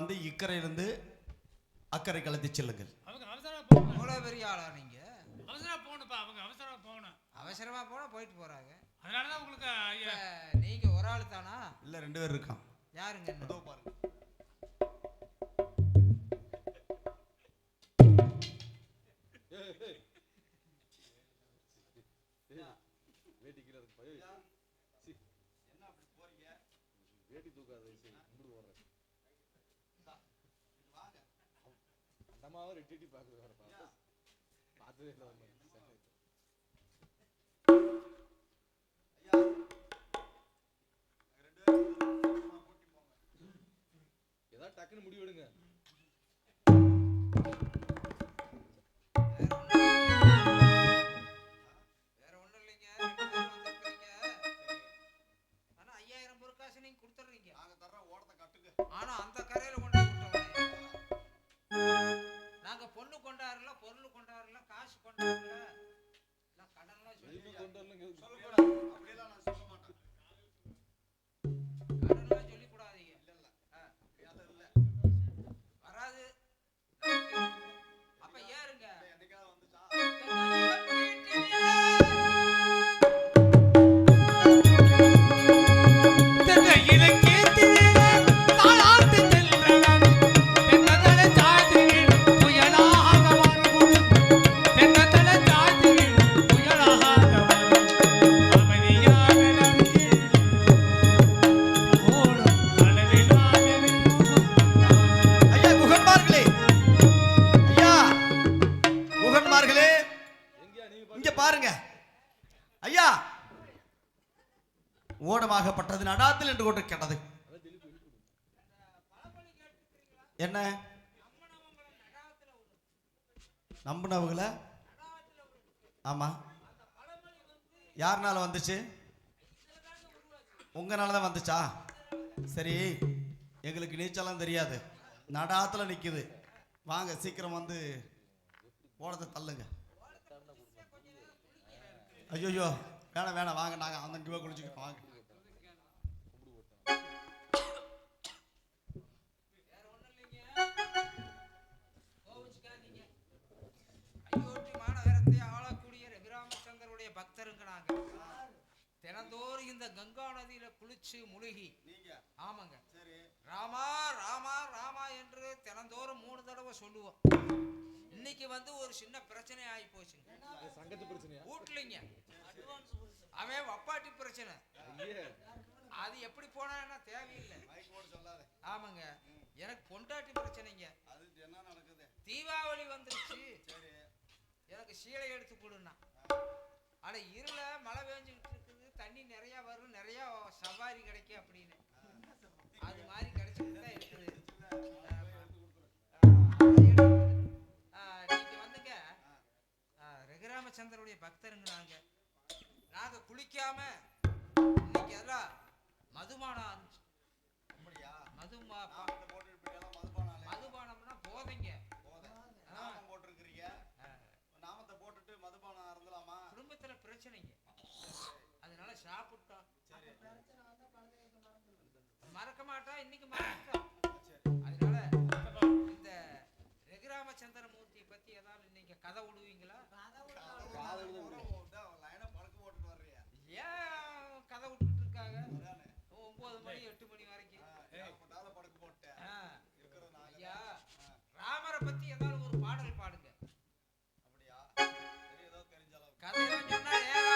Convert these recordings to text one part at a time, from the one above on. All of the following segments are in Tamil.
வந்து இக்கரையிலிருந்து அக்கறை கலத்தி செல்லுங்கள். அவங்க அவசரமா போகணும். அவ்வளோ பெரிய ஆளா நீங்க? அவசரமா போகணும்ப்பா, அவங்க அவசரமா போகணும். அவசரமா போனா போயிட்டு போறாங்க. அதனால தான் உங்களுக்கு நீங்க ஒரு ஆள் தானா? இல்ல 2 பேர் இருக்கான். யாருங்க? அதோ பாருங்க. வேட்டி கீழ இருக்கு பைய. என்ன அப்படி போறீங்க? வேட்டி தூக்காத சரி கும்பிடு போறேன். வாங்க. அந்தமாவ ரெட்டிட்டி பாக்குது வரப்பா. பார்த்ததே இல்ல வந்து. ஐயா. நாங்க 2 பேரும் கூட்டி போங்க. ஏதா டக்குன்னு முடிவு எடுங்க. ஆனா அந்த கரையில கொண்டு விட்டோம். நாங்க பொண்ணு கொண்டாருல, பொருள் கொண்டாருல, காசு கொண்டாருல, நான் கடன்லாம் சொல்லி சொல்லக்கூடாது. அப்படியெல்லாம் நான் சொல்ல மாட்டேன். கடன்லாம் சொல்லி கூடாதீங்க. இல்ல வராது. அப்ப ஏறுங்க. என்னைக்காவது வந்துச்சா? ஓடமாகப்பட்டது நடாத்தில் என்று கொண்டு கேட்டது. என்ன நம்பினவங்கள? ஆமா. யாருனால வந்துச்சு? உங்கனால தான் வந்துச்சா? சரி, எங்களுக்கு நீச்சலாம் தெரியாது, நடாத்துல நிக்குது. வாங்க சீக்கிரம் வந்து ஓடத்தை தள்ளுங்க. ஐயோ வேணாம் வேணாம், வாங்க நாங்க அந்த கிவ குளிச்சுக்கிறோம். வாங்க. அயோத்தி மாநகரத்தை ஆளக்கூடிய ரகுராமச்சந்திரனுடைய பக்தருங்க நாங்க. தினந்தோறும் இந்த கங்கா நதியில குளிச்சு முழுகி, ஆமாங்க, சரி, ராமா ராமா ராமா என்று தினந்தோறும் 3 தடவை சொல்லுவோம். இன்னைக்கு வந்து ஒரு சின்ன பிரச்சனை ஆகி போச்சுங்க. சங்கத்து பிரச்சனையா? வீட்லங்க அவன் வப்பாட்டி பிரச்சனை. அது எப்படி போனா என்ன தேவையில்லை. ஆமாங்க, எனக்கு பொண்டாட்டி பிரச்சனைங்க. அது என்ன நடக்குது? தீபாவளி வந்துருச்சு, எனக்கு சீலை எடுத்து கொடுன்னா. ஆனா இருள மழை பெஞ்சுக்கிட்டு இருக்குது, தண்ணி நிறைய வரும், நிறைய சவாரி கிடைக்கும் அப்படின்னு. அது மாதிரி கிடைச்சிட்டு தான் இருக்குது. நீங்க வந்துங்க ரகுராமச்சந்திரனுடைய பக்தருங்க நாங்க குளிக்காம இன்னைக்கு எல்லாம் மதுபானம் ஆரம்பிச்சு. மதுபானம்னா போதைங்க. நாமம் போட்டிருக்கிறீங்க, நாமத்தை போட்டுட்டு மதுபானம் அருந்தலாமா? குடும்பத்துல பிரச்சனைங்க, அதனால சாப்பிட்டோம். மறக்க மாட்டா, இன்னைக்கு மறந்துட்டோம். அதனால இந்த ரகுராமச்சந்திர மூர்த்தியை பத்தி ஏதாவது நீங்க கதை விடுவீங்களா? ஏன் கதை விட்டுட்டு இருக்காங்க? 9 மணி 8 மணி வரைக்கும். ஐயா, ராமரை பத்தி ஏதாவது ஒரு பாடல் பாடுங்க. அப்படியா? ஏதோ தெரிஞ்ச அளவு கதையெல்லாம் சொன்னா ஏல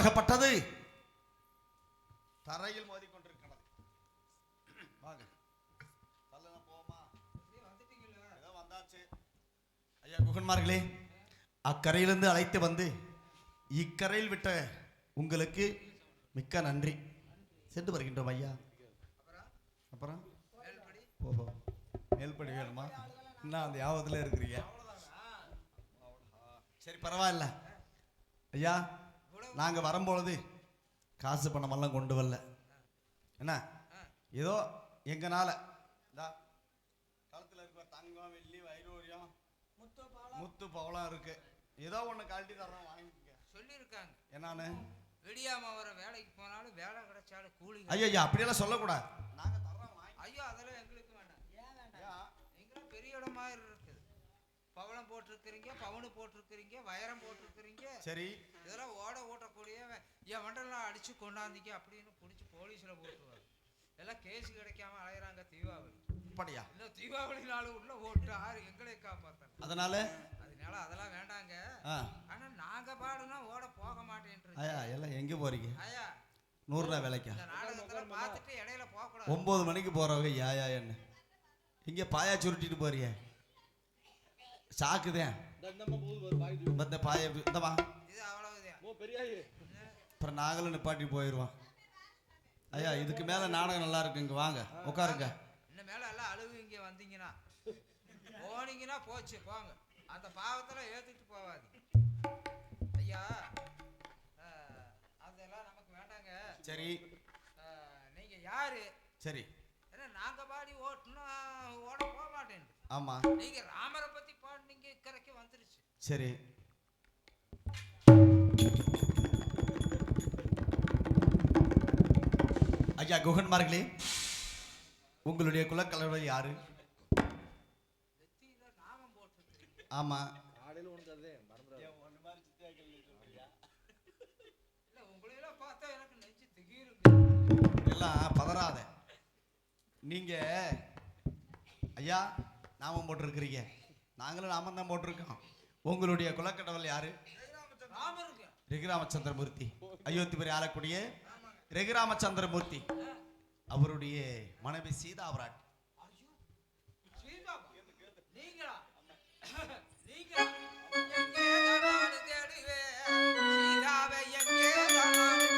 கட்டளமாகப்பட்டது தரையில் மோதி கொண்டிருக்கிறது. வாங்க தள்ளன போமா. ஏதோ வந்தாச்சு. ஐயா குகன்மார்களே, அக்கரையிலிருந்து அழைத்து வந்து இக்கரையில் விட்ட உங்களுக்கு மிக்க நன்றி. சென்று வருகின்றோம் ஐயா. அப்புறம் ஓஹோ, மேல்படி வேணுமா? இன்னும் அந்த யாபத்துல இருக்கிறீங்க. சரி பரவாயில்ல ஐயா. நாங்க வரும்பொழுது காசு பணமெல்லாம் கொண்டு வரல. என்ன ஏதோ எங்கனால கழுத்துல இருக்கிற தங்கம் வெள்ளி வைடூரியம் முத்து பவளம் இருக்கு, ஏதோ ஒண்ணு கழட்டி தர்றோம், வாங்கிக்க சொல்லியிருக்காங்க. என்னான்னு விடியாம வர வேலைக்கு போனாலும் வேலை கிடைச்சாலும் கூலி. ஐயா அப்படியெல்லாம் சொல்லக்கூடாது. நாங்க தர்றோம், ஐயோ அதெல்லாம் எங்களுக்கு வேண்டாம். நீங்களும் பெரிய இடமா இருக்குது. பவளம் போட்டிருக்கிறீங்க, பவுனு போட்டிருக்கிறீங்க, வைரம் போட்டிருக்கிறீங்க. சரி இதெல்லாம் ஓட ஓட்டக்கூடிய என் வண்டெல்லாம் அடிச்சு கொண்டாந்தீங்க அப்படின்னு பிடிச்சி போலீஸ்ல போட்டுருவாங்க. எல்லாம் கேஸ் கிடைக்காம அலையிறாங்க தீபாவளி. அப்படியா? இன்னும் தீபாவளி நாள் உள்ள ஓட்டு ஆறு எங்களை காப்பாத்தணும். அதனால அதெல்லாம் வேண்டாங்க. ஆ ஆனா நாங்க பாடுனா ஓட போக மாட்டேன். ஐயா எல்லாம் எங்க போறீங்க? ஐயா 100 ரூபா வேலைக்கா? இந்த நாடகத்துல பார்த்துட்டு இடையில போக கூடாது. 9 மணிக்கு போறவங்க யாயா என்ன இங்க பாயா சுருட்டிட்டு போறிய? சாக்குதேன் இந்த பாய இந்தமா இது அவ்வளவுதான். அப்புறம் நாங்களும் நிப்பாட்டி போயிடுவோம். ஐயா இதுக்கு மேல நாடகம் நல்லா இருக்கு, இங்க வாங்க உட்காருங்க. இன்னும் மேல எல்லாம் அழுவு இங்க வந்தீங்கன்னா போனீங்கன்னா போச்சு போங்க. அந்த பாவத்துல ஏத்துட்டு போவாது ஐயா. அதெல்லாம் நமக்கு வேண்டாங்க. சரி நீங்க யாரு? சரி ஏன்னா நாங்க பாடி ஓட்டுனா ஓட போக மாட்டேன். ஆமா நீங்க ராமரை பத்தி பாடுனீங்க, இக்கரைக்கு வந்துருச்சு. சரி ஐயா குகன்மார்களே, உங்களுடைய குலக்கலவர் யாரு? நாமம் போட்டு. ஆமா காலையில உனக்கு அதே இல்ல உங்களையெல்லாம் பார்த்தா எனக்கு நெஞ்சு திகிருக்கு. எல்லாம் பதறாத. நீங்க ஐயா நாமம் போட்டிருக்கிறீங்க, நாங்களும் நாமம் தான் போட்டிருக்கோம். உங்களுடைய குலக்கடவுள் யாரு? ராமருங்க. ரகுராமச்சந்திரமூர்த்தி. அயோத்திபுரி ஆளக்கூடிய ரகுராமச்சந்திரமூர்த்தி. அவருடைய மனைவி சீதா பிராட்டி. நீங்களா? நீங்களா? எங்கே நாடு தேடுவேன் சீதாவை, எங்கே நாடு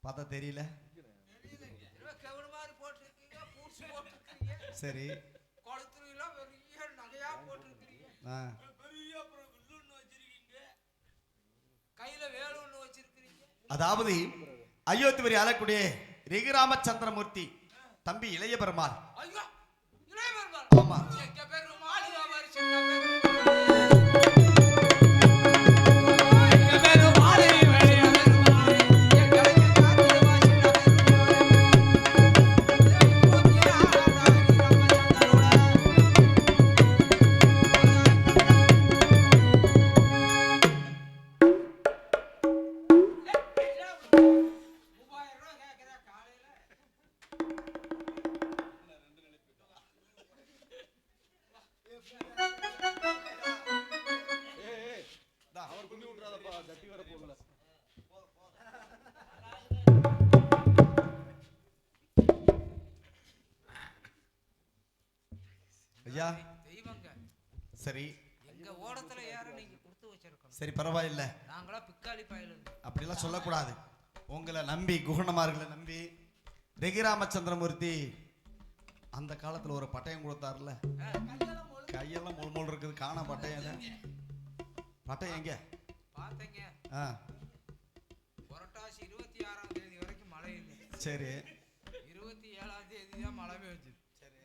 பார்த்தா தெரியல. சரி அதாவது அயோத்திபுரி ஆளக்கூடிய ரகுராமச்சந்திரமூர்த்தி தம்பி இளைய பெருமாள். ஆமா ஐயா சரி எங்க ஓடத்துல யார நீங்க கொடுத்து வச்சிருக்கணும். சரி பரவாயில்லை, நாங்களா பிக்காளி பயலு அப்படிலாம் சொல்லக்கூடாது. உங்களை நம்பி குகணமார்களை நம்பி ரகுராமச்சந்திரமூர்த்தி அந்த காலத்துல ஒரு பட்டயம் கொடுத்தாருல, கையெல்லாம் முள் முள் இருக்குது, காண பட்டயம். பட்டயம் எங்க பார்த்தேங்க. ஆ புரட்டாசி 26ஆம் தேதி வரைக்கும் மழை இல்லை. சரி 27ஆம் தேதி தான் மழை பெய்யுது. சரி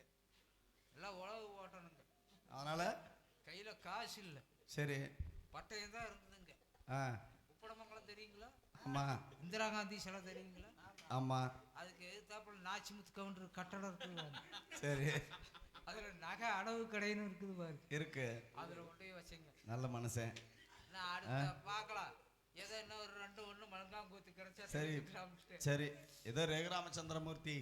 எல்லாம் உழவு ஓட்டணுங்க, அதனால கையில காசு இல்லை. சரி பட்டயம் தான் இருந்ததுங்க. ஆ உப்படமங்கலம் தெரியுங்களா? ஆமா இந்திரா காந்தி சிலை தெரியுங்களா? ஆமா அதுக்கு எதிர்த்தாப்புல நாச்சிமுத்து கவுண்டர் கட்டடம் இருக்குது. சரி அதுல நகை அடவு கடைன்னு இருக்குது பாரு, இருக்கு, அதுல கொண்டு போய் வச்சுங்க. நல்ல மனுஷன். நான் அடுத்த பார்க்கலாம், ஏதோ இன்னும் ஒரு 2 மலங்காங்கூத்து கிடைச்சா சரி காமிச்சிட்டு சரி, ஏதோ ரேகராமச்சந்திரமூர்த்தி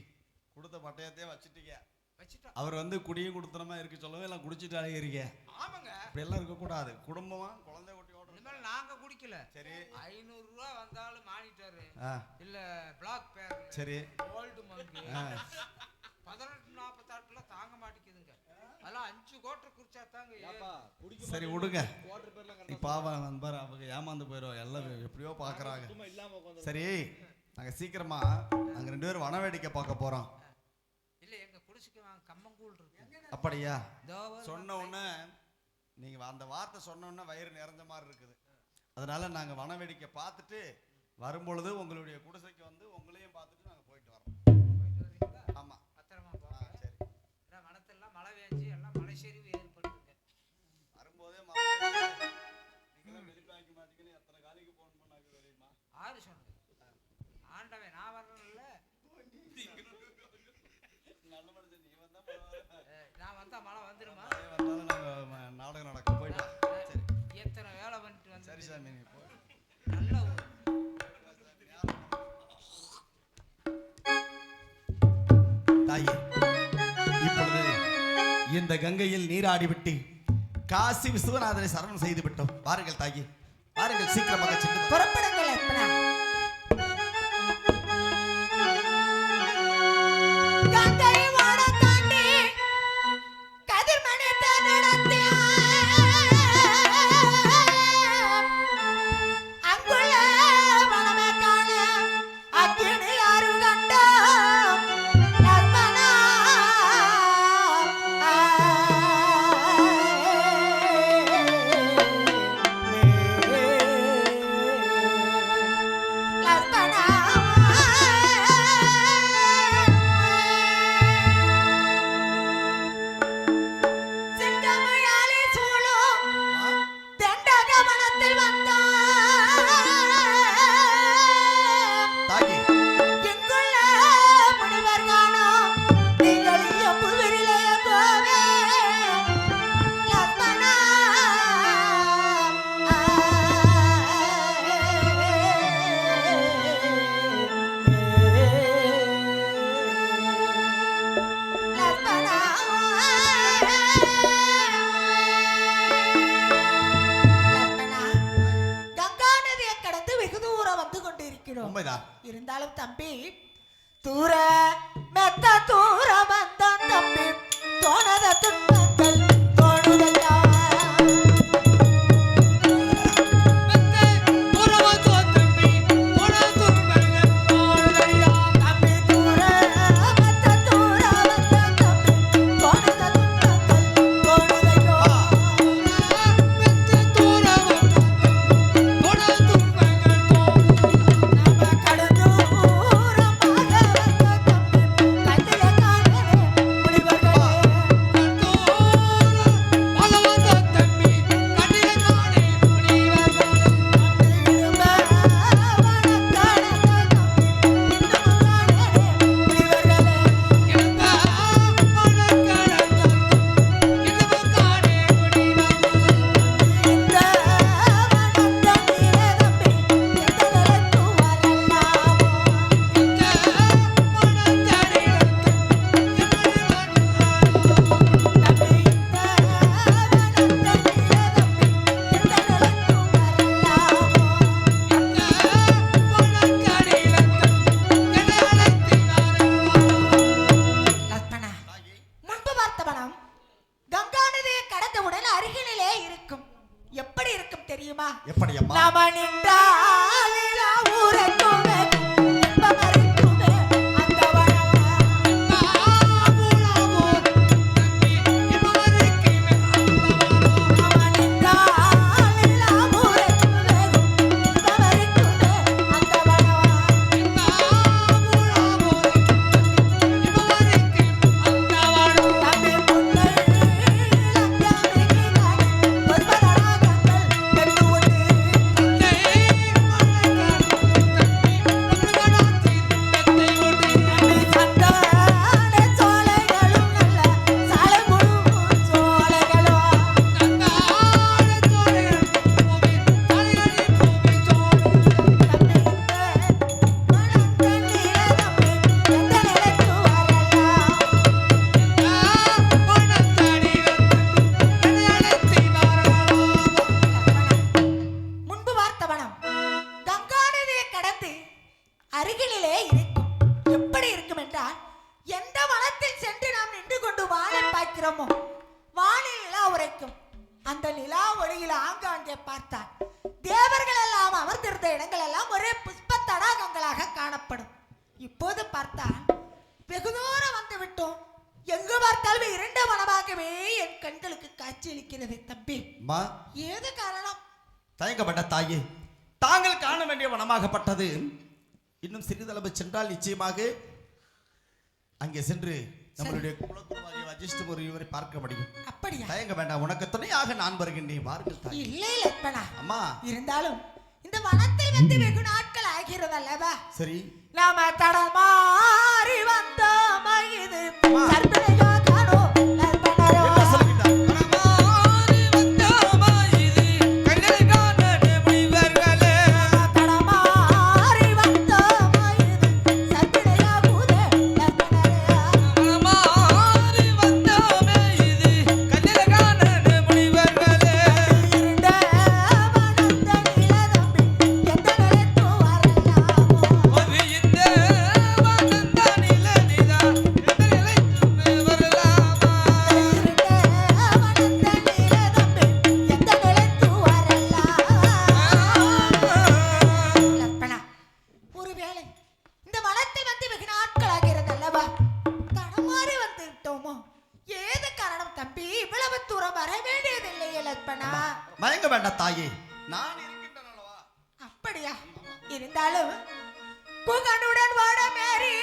கொடுத்த பட்டயத்தையே வச்சுட்டீங்க. வச்சுட்டோம். அவர் வந்து குடியும் கொடுத்தனமா இருக்கு சொல்லவே, எல்லாம் குடிச்சிட்டு அழகிறீங்க. ஆமாங்க, இப்படி எல்லாம் இருக்கக்கூடாது. குடும்பமா குழந்தை குட்டியோட இனிமேல் நாங்க குடிக்கல. சரி 500 ரூபா வந்தாலும் மானிட்டரு ஆ இல்ல பிளாக் பேர் சரி கோல்டு மங்கு ஆ 1848 தாங்க மாட்டேங்குதுங்க. அதெல்லாம் 5 கோட்டர் குடிச்சா தாங்க ஏப்பா குடிக்க சரி விடுங்க. குவார்டர் பேர்லாம் நீ பாவம் நண்பர், அவங்க ஏமாந்து போயிடும், எல்லாம் எப்படியோ பார்க்குறாங்க. சும்மா இல்லாம உட்கார்ந்து சரி நாங்கள் சீக்கிரமா நாங்கள் 2 பேரும் வன வேடிக்கை பார்க்க போகிறோம். இல்ல எங்க குடிசுக்கு கம்மங்கூழ் இருக்கு. அப்படியா? இதோ சொன்ன உடனே நீங்கள் அந்த வார்த்தை சொன்ன உடனே வயிறு நிறைஞ்ச மாதிரி இருக்குது. அதனால நாங்கள் வன வேடிக்கை பார்த்துட்டு வரும்பொழுது உங்களுடைய குடிசைக்கு வந்து உங்களையும் பார்த்துட்டு நாங்கள் போயிட்டு வரோம். போயிட்டு வரீங்களா? ஆமாம் பத்திரமா ஆ போங்க. சரி. ஏன்னா வனத்தெல்லாம் மழை பெஞ்சு எல்லாம் மலை சரிவு ஏற்பட்டுருங்க. வரும்போதே நீங்களும் வெளிப்பாய்க்க மாட்டீங்கன்னு எத்தனை காலிக்கு ஃபோன் பண்ணாங்க தெரியுமா? ஆறு சொன்னது ஆண்டவன், நான் வரணும்ல. நல்ல மனுஷன் நீ வந்தா பரவாயில்ல. நான் வந்தா மழை வந்துருமா? வந்தாலும் நாங்கள் நாடகம் நடக்கும் போயிட்டு வரோம். சரி எத்தனை வேலை பண்ணிட்டு வந்து சரி சாமி நீ போ. நல்ல ஊர். தாயே, இப்பொழுது இந்த கங்கையில் நீராடிவிட்டு காசி விஸ்வநாதரை சரணம் செய்து விட்டோம். வாருங்கள் தாயே, வாருங்கள் சீக்கிரமாக சென்று புறப்படுங்கள் அப்பனா. கங்கை ஓடம் தாண்டி கதிர்மணி நடத்தி அங்குள்ள வனமே காண அக்கினி யாரு கண்டோம் லக்ஷ்மணா. செந்தமிழாலே சூழும் தெண்டகவனத்தில் வந்தோம். தாயே, எங்குள்ள முனிவர் காணோம் நீங்கள் எம்புவிரிலே கோவே லக்ஷ்மணா. லக்ஷ்மணா லக்ஷ்மணா, கங்கா நதியை கடந்து வெகு தூரம் வந்து கொண்டிருக்கிறோம். உண்மைதான். இருந்தாலும் தம்பி, தூர மெத்த தூர வந்தான் தம்பி, தோணத துன்பங்கள் தோணுதையா. தம்பி தூர மெத்த தூர வந்தான் தம்பி, தோணத துன்பங்கள் தோணுதையா. நம்ம கடுந்தூரமாக வந்த தம்பி, கண்ணிலே காணலே முனிவர்களே. இடும்ப வனக்கான தம்பி, இன்னமும் காணலே முனிவர்களே. இந்த வனத்தண்ணிலே தம்பி, எத்தனத்து வரலாமோ. தம்பி இந்த வனத்தண்ணிலே தம்பி, எத்தனத்து வரலாமோ. லக்ஷ்மணா, தாயே, முன்பு பார்த்த வனம் கங்கா நதியை கடந்தவுடன் அருகினிலே இருக்கும். எப்படி இருக்கும் தெரியுமா? எப்படி அம்மா? நாம நின்றால் ஊரக்குமே இன்பம் இருக்குமே அந்த வனம். பார்க்கிறோமோ வானில் நிலா உரைக்கும். அந்த நிலா ஒளியில் ஆங்காங்கே பார்த்தால் தேவர்கள் எல்லாம் அமர்ந்திருந்த இடங்கள் எல்லாம் ஒரே புஷ்ப தடாகங்களாக காணப்படும். இப்போது பார்த்தால் வெகு தூரம் வந்து விட்டோம். எங்கு பார்த்தாலும் இரண்டு வனமாகவே என் கண்களுக்கு காட்சியளிக்கிறது. தம்பி, ஏது காரணம்? தயங்கப்பட்ட தாயே, தாங்கள் காண வேண்டிய வனமாகப்பட்டது இன்னும் சிறிதளவு சென்றால் நிச்சயமாக அங்கே சென்று நம்மளுடைய குலகுருவாகிய வசிஷ்டர் இவரை பார்க்க முடியும். அப்படியா? தயங்க வேண்டாம், உனக்கு துணையாக நான் வருகின்றேன். வாருங்கள் தாய். இல்லை லட்சுமணா, அம்மா, இருந்தாலும் இந்த வனத்தில் வந்து வெகு நாட்கள் ஆகிறது அல்லவா? சரி, நாம தடமாறி வந்தோம். இது சர்வனையா காணோ லட்சுமணரோ. என்ன சொல்லுகின்றாய்? தடமாறி வந்தோம். இது சர்வனையா கூதே இருண்ட வனந்த நிலதம்பி எந்த நிலைத்து வரலாமோ. இருண்ட வனந்த நிலதம்பி எந்த நிலைத்து வரலாமோ. லட்சுமணா, ஒருவேளை இந்த வனத்தில் வந்து வெகு நாட்கள் ஆகிறது அல்லவா? தடமாறி வந்து விட்டோமோ? ஏது காரணம் தம்பி? இவ்வளவு தூரம் வர வேண்டியதில்லையே லட்சுமணா. மயங்க வேண்டாம் தாயே, நான் இருக்கின்றேன் அல்லவா? அப்படியா? இருந்தாலும் புகனுடன் வாட மேரி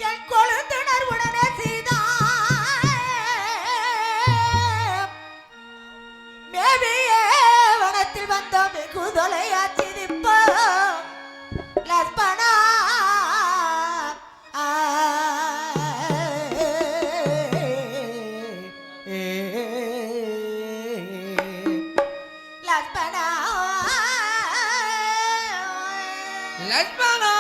என் கொழுந்துணர் உடனே சீதா மேவியே வனத்தில் வந்த வெகுதொலையாச்சி திப்போ லட்சுமணா. லட்சுமணா, லட்சுமணா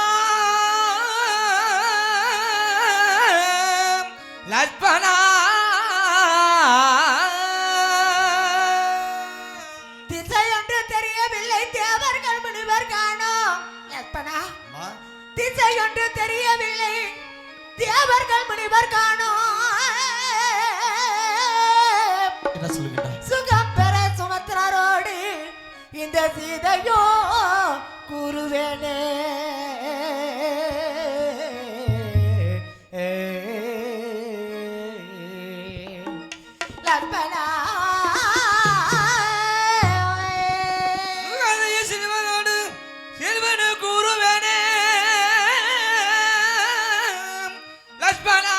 லட்சுமணா திசை என்று தெரியவில்லை தேவர்கள் முனிவர் காணோம். லட்சுமணா, அம்மா, திசை என்று தெரியவில்லை தேவர்கள் முனிவர் காணோம். என்ன சொல்லுகின்றாய்? சுகம் பெற சுமத்திரரோடு இந்த சீதையோ கூறுவேனே. லட்சுமணா, சிறுவனோடு சிறுவனு கூறுவேனே. லட்சுமணா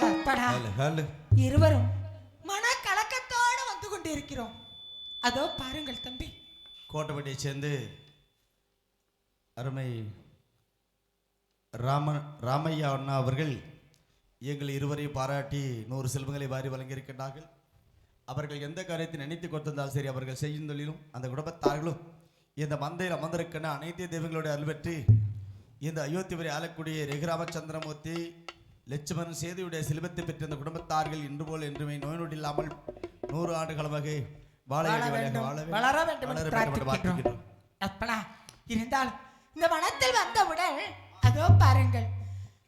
லட்சுமணா, ஹலோ, இருவரும் மனக்கலக்கத்தோடு வந்து கொண்டிருக்கிறோம். அதோ பாருங்கள் தம்பி. கோட்டப்பட்டியை சேர்ந்து அருமை ராமையா அண்ணா அவர்கள் எங்கள் இருவரையும் பாராட்டி 100 செல்வங்களை வாரி வழங்கியிருக்கின்றார்கள். அவர்கள் எந்த காரியத்தை நினைத்து கொடுத்திருந்தாலும் சரி, அவர்கள் செய்யும் தொழிலும் அந்த குடும்பத்தார்களும் இந்த மந்தையில் அமர்ந்திருக்கின்ற அனைத்து தெய்வங்களுடைய அருள்பெற்று இந்த அயோத்தி வரை ஆளக்கூடிய ரகுராமச்சந்திரமூர்த்தி லட்சுமணன் சேதுடைய செல்வத்தை பெற்ற இந்த குடும்பத்தார்கள் இன்று போல் என்றுமே நோய் நொடி இல்லாமல் 100 ஆண்டுகளமாக வாழ வேண்டும், வளர வேண்டும் என்று பிரார்த்திக்கின்றோம். அப்பனா இருந்தாலும் இந்த வனத்தில் வந்தவுடன் அதோ பாருங்கள்,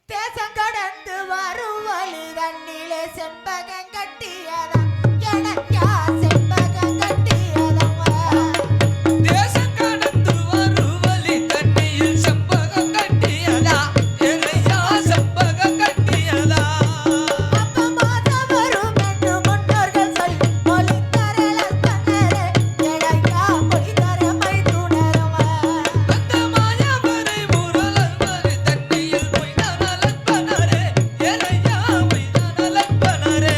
தேசம் கடந்து வரும் வழி தண்ணிலே செண்பகம் கட்டியதா எனக்கா செண்பகம் கட்டியதம்மா. தேசம் கடந்து வருவலி தண்ணியில் செம்பகம் கட்டியதா எனையா செம்பகம் கட்டியதா. அப்ப மாதம் வரும் என்று முன்னோர்கள் சொல்லி மொழித்தர லட்சுமணரே எனையா மொழித்தர மைத்துனரம்மா. அந்த மாயவரை முரளன் வரி தண்ணியில் பொய்தான லட்சுமணரே எனையா பொய்தான லட்சுமணரே.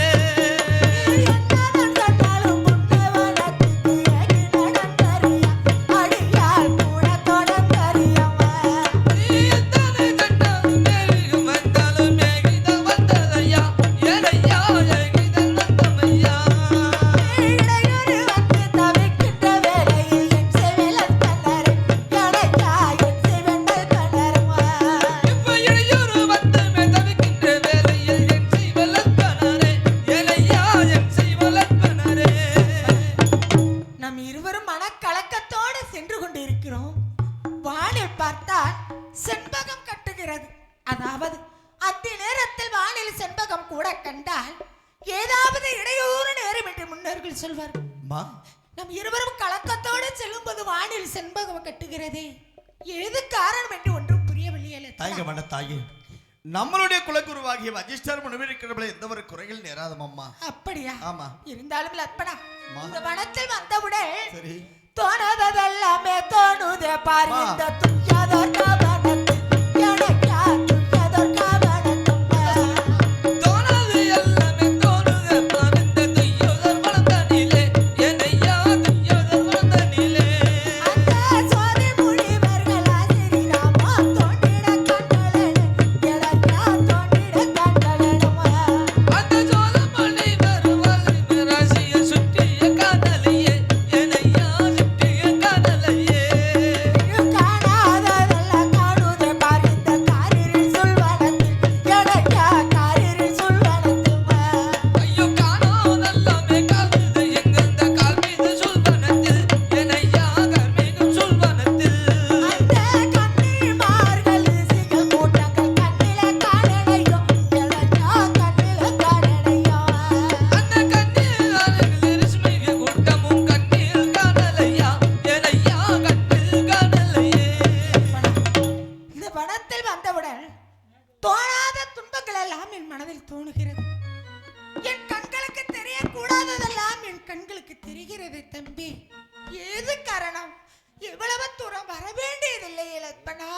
அதாவது அந்த நேரத்தில் வானில் செண்பகம் கூட கண்டால் ஏதாவது இடையூறு நேரும் என்று முன்னோர்கள் சொல்வார்கள். அம்மா நம் இருவரும் கலக்கத்தோடு செல்லும்போது வானில் செண்பகம் கட்டுகிறதே ஏது காரணம் என்று ஒன்றும் புரியவில்லை. தாய்க மண்ட தாயே, நம்மளுடைய குலகுருவாகிய வசிஷ்டர் முனிவருக்கிறவளை எந்த ஒரு குறைகள் நேராதம் அம்மா. அப்படியா? ஆமா. இருந்தாலும் லட்பனா இந்த வனத்தில் வந்தவுடன் சரி தோணதெல்லாமே தோணுதே பாரு இந்த துய்யாதோர் கவனத்தில் எனக்கா துய்யாதோர் கவனத்தும்மா தோணது எல்லாமே தோணுதே பாரு இந்த துய்யோதர் வளர்ந்தனிலே என்னையா துய்யோதர் வளர்ந்தனிலே அந்த சோதி முனிவர்கள் ஆசிரிராமா தோண்டிட கண்டலனே எனக்கா தோண்டிட கண்டலனம்மா அந்த சோழமலை வருவாள் ராசியை சுற்றிய காதலையே என்னையா சுற்றிய காதலையே காணாததெல்லாம் காணுதே பாரு இந்த காரிரில் சொல்வனத்தில் எனக்கா காரிரில் சொல்வனத்தும்மா ஐயோ காணோதெல்லாமே கால்மீது எங்கெந்த கால்மீது சொல்வனத்தில் என்னையா கால்மீது சொல்வனத்தில் அந்த கன்னிமார்கள் சிகள் கூட்டங்கள் கண்ணில காணனையோ எனக்கா கண்ணில காணனையோ அந்த கண்ணீர் ரிஷ்மிக கூட்டமும் கண்ணீர் காணலையா என்னையா கண்ணில் காணலையே இந்த வனத்தில் வந்தவுடன் தோணாத துன்பங்கள் எல்லாம் என் மனதில் தோணுகிறது. என் கண்களுக்கு தெரியக்கூடாததெல்லாம் என் கண்களுக்கு தெரிகிறது தம்பி. ஏது காரணம்? எவ்வளவு தூரம் வர வேண்டியதில்லை லட்பனா.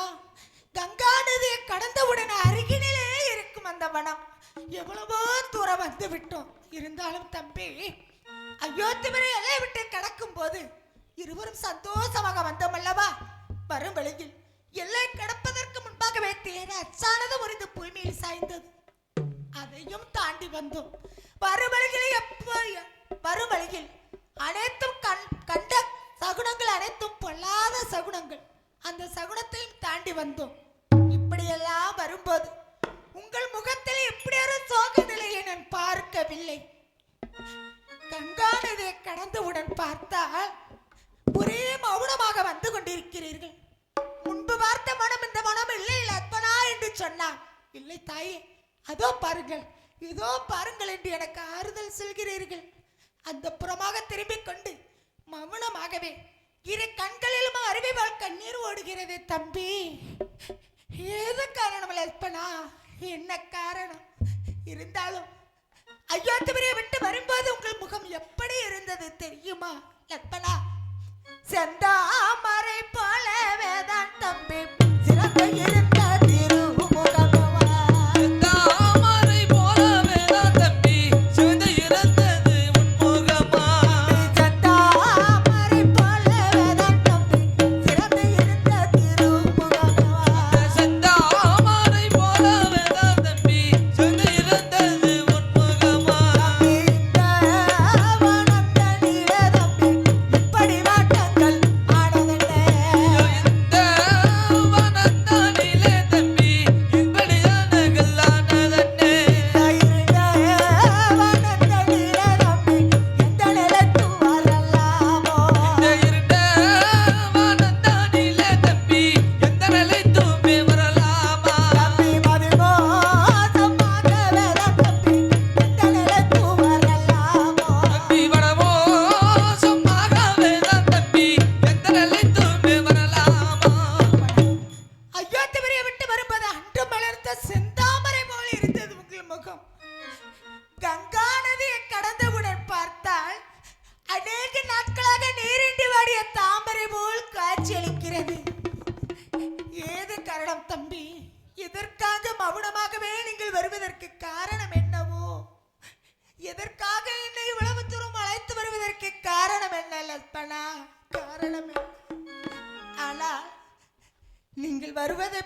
கங்கா நதியை கடந்தவுடன் அருகினிலே இருக்கும் அந்த வனம். எவ்வளவோ தூரம் வந்து விட்டோம். இருந்தாலும் தம்பி அயோத்திவரை எல்லை விட்டு கடக்கும் போது இருவரும் சந்தோஷமாக வந்தோம் அல்லவா? வரும் வழியில் எல்லை கடப்பதற்கு முன்பாகவே தேர அச்சானது முறிந்து பூமியில் சாய்ந்தது. அதையும் தாண்டி வந்தோம். வரும் வழியில் அனைத்தும் கண்ட சகுனங்கள் அனைத்தும் பொல்லாத சகுனங்கள். அந்த சகுனத்தையும் தாண்டி வந்தோம். இப்படியெல்லாம் வரும்போது உங்கள் முகத்தில் இப்படி ஒரு சோக நிலையை நான் பார்க்கவில்லை. கங்கா நதியை கடந்தவுடன் பார்த்தால் ஒரே மௌனமாக வந்து கொண்டிருக்கிறீர்கள். முன்பு பார்த்த மனம் இந்த மனம் இல்லை லட்பனா என்று சொன்னான். இல்லை தாயே, அதோ பாருங்கள் இதோ பாருங்கள் என்று எனக்கு ஆறுதல் சொல்கிறீர்கள். அந்த புறமாக திரும்பிக் கொண்டு மௌனமாகவே இரு கண்களிலும் அருவிவால் கண்ணீர் ஓடுகிறது தம்பி. ஏது காரணம் லட்பனா? என்ன காரணம்? இருந்தாலும் அயோத்திவரை விட்டு வரும்போது உங்கள் முகம் எப்படி இருந்தது தெரியுமா லட்பனா? செந்தாமரை போலவே தான் தம்பி சிறந்த இருந்த திருமுகமா. தாமரை போலவே தான் தம்பி சிவந்து இறந்தது உன்முகமா. செந்தாமரை போலவே தான் தம்பி சிறந்த இருந்த திருமுகமா. செந்தாமரை போலவே தான் தம்பி சிவந்து இறந்தது உன்முகமா. இந்த வனத்தனிலே தம்பி இப்படி வாட்டங்கள் ஆனதென்ன? இந்த வனத்தானிலே தம்பி இப்படியானகள் ஆனதென்னே. இருந்த வனத்தனிலே தம்பி எந்த நிலத்து வரலாமோ? இந்த இருண்ட வனத்தானிலே தம்பி எந்த நிலைத்துமே வரலாமா. தம்பி மதிமோசமாகவே தான் தம்பி எந்த நிலத்து வரலாமோ? தம்பி வடமோசமாகவே தான் தம்பி எந்த நிலைத்துமே வரலாமா. அயோத்திவரை விட்டு வரும்போது அன்று மலர்ந்த செந்தாமரை போல் இருந்தது உங்கள் முகம். கங்கா நதியை கடந்தவுடன் பார்த்தால் அநேக நாட்களாக நீரின்றி வாடிய தாமரை போல் காட்சியளிக்கிறது. ஏது காரணம் தம்பி? எதற்காக மௌனமாகவே நீங்கள் வருவதற்கு காரணம் என்னவோ? எதற்காக என்னை இவ்வளவு தூரம் அழைத்து வருவதற்கு காரணம் என்ன லட்பனா? காரணம் என்ன? ஆனால் நீங்கள் வருவதை